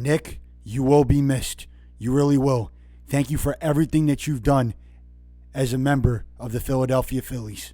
Nick, you will be missed. You really will. Thank you for everything that you've done as a member of the Philadelphia Phillies.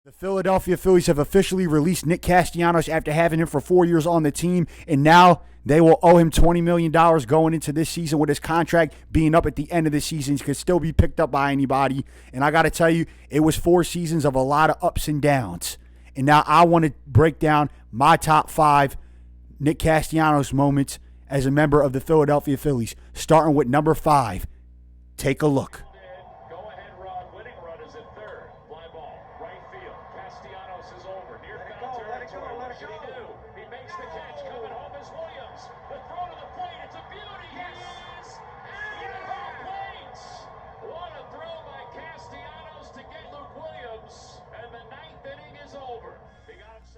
The Philadelphia Phillies have officially released Nick Castellanos after having him for 4 years on the team, and now they will owe him $20 million going into this season with his contract being up at the end of the season. He could still be picked up by anybody, and I got to tell you, it was 4 seasons of a lot of ups and downs. And now I want to break down my top 5 Nick Castellanos moments as a member of the Philadelphia Phillies, starting with number 5. Take a look.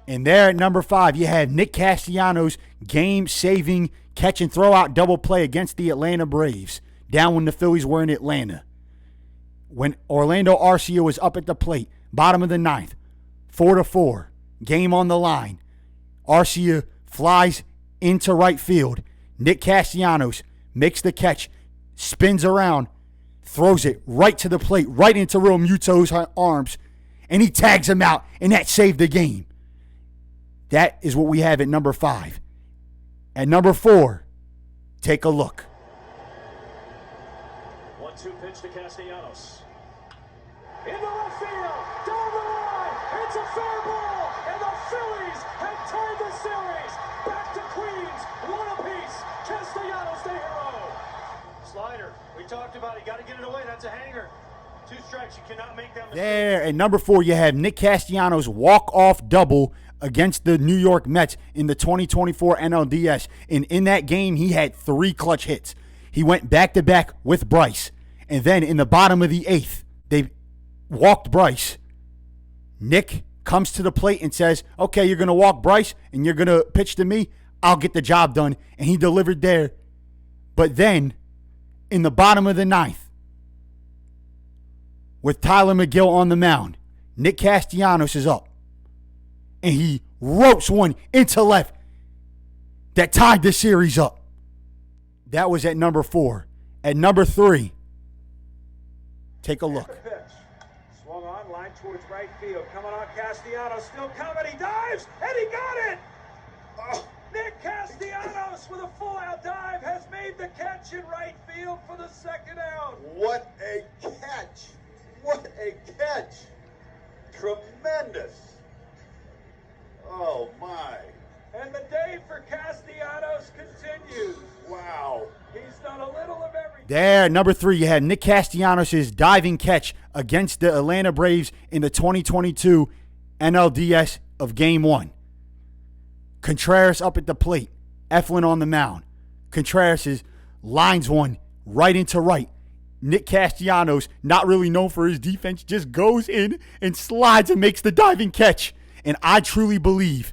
And there at number 5, you have Nick Castellanos' game-saving catch-and-throw-out double play against the Atlanta Braves, down when the Phillies were in Atlanta. When Orlando Arcia was up at the plate, bottom of the 9th, 4-4, game on the line. Arcia flies into right field. Nick Castellanos makes the catch, spins around, throws it right to the plate, right into Real Muto's arms, and he tags him out, and that saved the game. That is what we have at number 5. At number 4, take a look. 1-2 pitch to Castellanos. In the left field, down the line, it's a fair ball, and the Phillies have tied the series. Back to Queens, one apiece. Castellanos the hero. Slider, we talked about it. Got to get it away. That's a hanger. 2 strikes. You cannot make that mistake. There, at number 4, you have Nick Castellanos' walk-off double against the New York Mets in the 2024 NLDS. And in that game, he had 3 clutch hits. He went back-to-back with Bryce. And then in the bottom of the 8th, they walked Bryce. Nick comes to the plate and says, okay, you're going to walk Bryce and you're going to pitch to me. I'll get the job done. And he delivered there. But then, in the bottom of the 9th, with Tyler McGill on the mound, Nick Castellanos is up. And he ropes one into left that tied the series up. That was at number 4. At number 3, take a look. Swung on, line towards right field. Coming on, Castellanos still coming. He dives, and he got it! Oh, Nick Castellanos with a full-out dive has made the catch in right field for the 2nd out. What a catch! What a catch! Tremendous! Oh, my. And the day for Castellanos continues. Wow. He's done a little of everything. There, number 3, you had Nick Castellanos' diving catch against the Atlanta Braves in the 2022 NLDS of Game 1. Contreras up at the plate. Eflin on the mound. Contreras lines one right into right. Nick Castellanos, not really known for his defense, just goes in and slides and makes the diving catch. And I truly believe,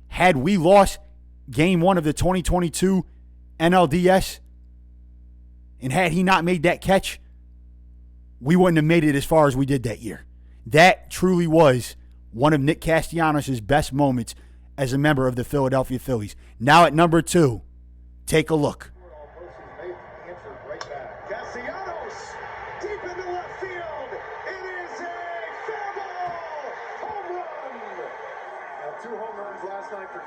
had we lost Game 1 of the 2022 NLDS, and had he not made that catch, we wouldn't have made it as far as we did that year. That truly was one of Nick Castellanos' best moments as a member of the Philadelphia Phillies. Now at number 2, take a look.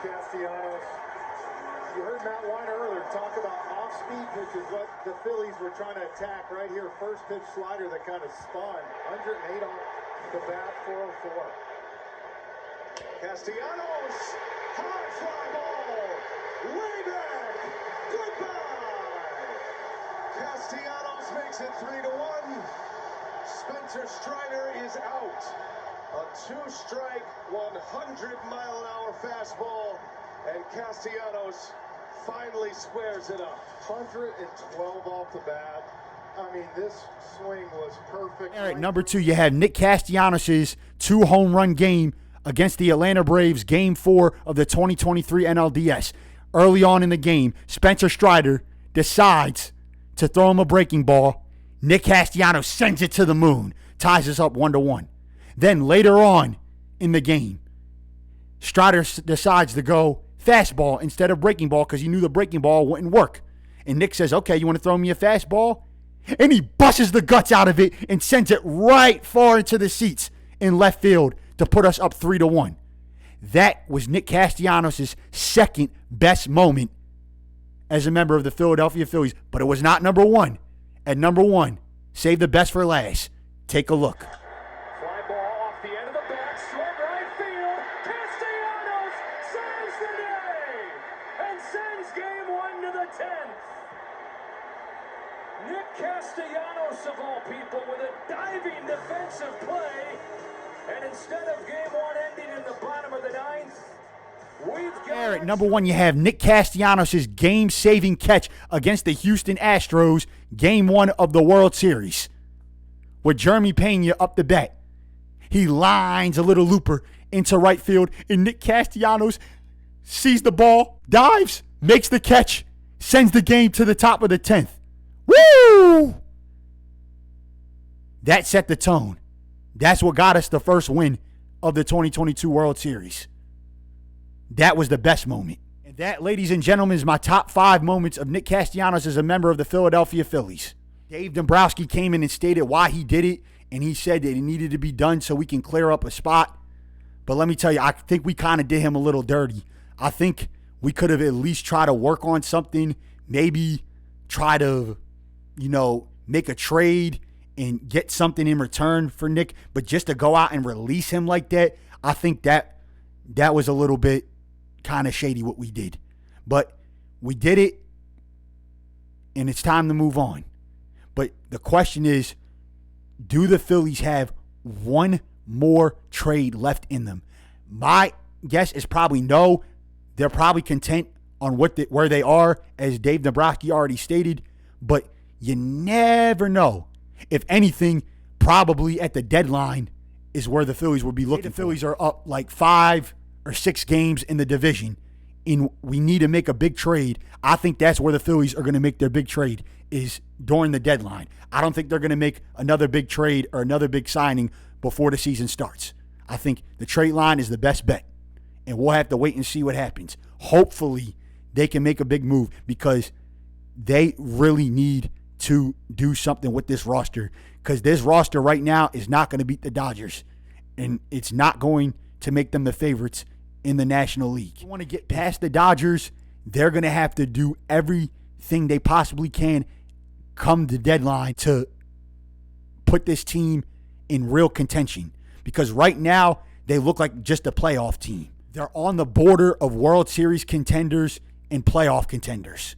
Castellanos. You heard Matt Weiner earlier talk about off-speed pitches, what the Phillies were trying to attack right here. First pitch slider that kind of spun. 108 off the bat, 404. Castellanos, high fly ball, way back, goodbye. Castellanos makes it 3-1. Spencer Strider is out. A 2-strike, 100-mile-an-hour fastball, and Castellanos finally squares it up. 112 off the bat. I mean, this swing was perfect. All right, number 2, you have Nick Castellanos' 2-home run game against the Atlanta Braves, Game 4 of the 2023 NLDS. Early on in the game, Spencer Strider decides to throw him a breaking ball. Nick Castellanos sends it to the moon, ties us up 1-1. Then later on in the game, Strider decides to go fastball instead of breaking ball because he knew the breaking ball wouldn't work. And Nick says, okay, you want to throw me a fastball? And he busts the guts out of it and sends it right far into the seats in left field to put us up 3-1. That was Nick Castellanos' second best moment as a member of the Philadelphia Phillies, but it was not number one. At number one, save the best for last. Take a look. Fly ball off the end of the bat, short right field. Castellanos saves the day and sends game 1 to the 10th. Nick Castellanos, of all people, with a diving defensive play. And instead of game 1 ending in the bottom of the 9th, we've got... At number one, you have Nick Castellanos' game-saving catch against the Houston Astros, game 1 of the World Series. With Jeremy Pena up the bat. He lines a little looper into right field, and Nick Castellanos sees the ball, dives, makes the catch, sends the game to the top of the 10th. Woo! That set the tone. That's what got us the first win of the 2022 World Series. That was the best moment. And that, ladies and gentlemen, is my top 5 moments of Nick Castellanos as a member of the Philadelphia Phillies. Dave Dombrowski came in and stated why he did it, and he said that it needed to be done so we can clear up a spot. But let me tell you, I think we kind of did him a little dirty. I think we could have at least tried to work on something, maybe try to, make a trade and get something in return for Nick. But just to go out and release him like that, I think that was a little bit kind of shady what we did. But we did it, and it's time to move on. But the question is, do the Phillies have one more trade left in them? My guess is probably no. They're probably content on where they are, as Dave Dombrowski already stated. But you never know. If anything, probably at the deadline is where the Phillies will be looking. The Phillies are up like 5 or 6 games in the division, and we need to make a big trade. I think that's where the Phillies are going to make their big trade, is during the deadline. I don't think they're going to make another big trade or another big signing before the season starts. I think the trade line is the best bet, and we'll have to wait and see what happens. Hopefully, they can make a big move because they really need to do something with this roster, because this roster right now is not going to beat the Dodgers, and it's not going to make them the favorites in the National League. If you want to get past the Dodgers, they're going to have to do everything they possibly can come the deadline to put this team in real contention, because right now they look like just a playoff team. They're on the border of World Series contenders and playoff contenders.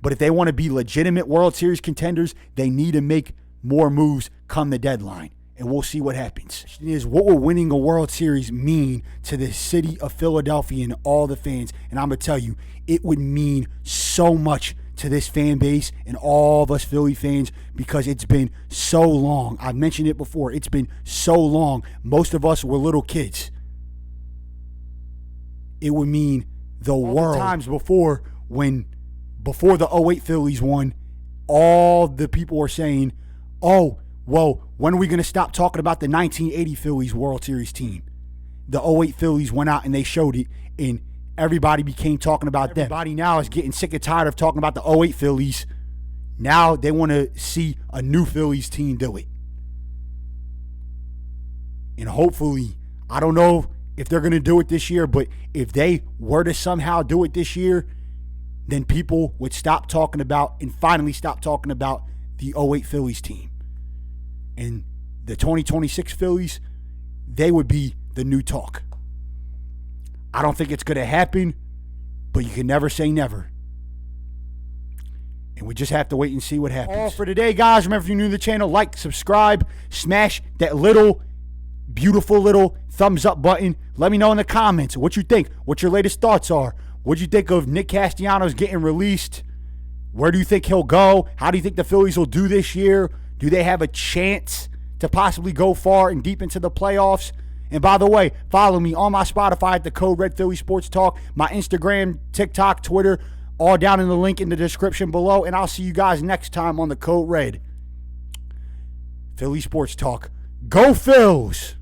But if they want to be legitimate World Series contenders, they need to make more moves come the deadline. And we'll see what happens. The question is, what will winning a World Series mean to the city of Philadelphia and all the fans? And I'm going to tell you, it would mean so much to this fan base and all of us Philly fans, because it's been so long. I've mentioned it before. It's been so long. Most of us were little kids. It would mean the world. Times before the 08 Phillies won, all the people were saying, oh, well, when are we going to stop talking about the 1980 Phillies World Series team? The 08 Phillies went out and they showed it, and everybody became talking about them. Everybody now is getting sick and tired of talking about the 08 Phillies. Now they want to see a new Phillies team do it. And hopefully, I don't know if they're going to do it this year, but if they were to somehow do it this year, then people would stop talking about and finally stop talking about the 08 Phillies team. And the 2026 Phillies, they would be the new talk. I don't think it's going to happen, but you can never say never. And we just have to wait and see what happens. All for today, guys. Remember, if you're new to the channel, like, subscribe, smash that little, beautiful little thumbs up button. Let me know in the comments what you think, what your latest thoughts are. What do you think of Nick Castellanos getting released? Where do you think he'll go? How do you think the Phillies will do this year? Do they have a chance to possibly go far and deep into the playoffs? And by the way, follow me on my Spotify at the Code Red Philly Sports Talk, my Instagram, TikTok, Twitter, all down in the link in the description below. And I'll see you guys next time on the Code Red Philly Sports Talk. Go Phils!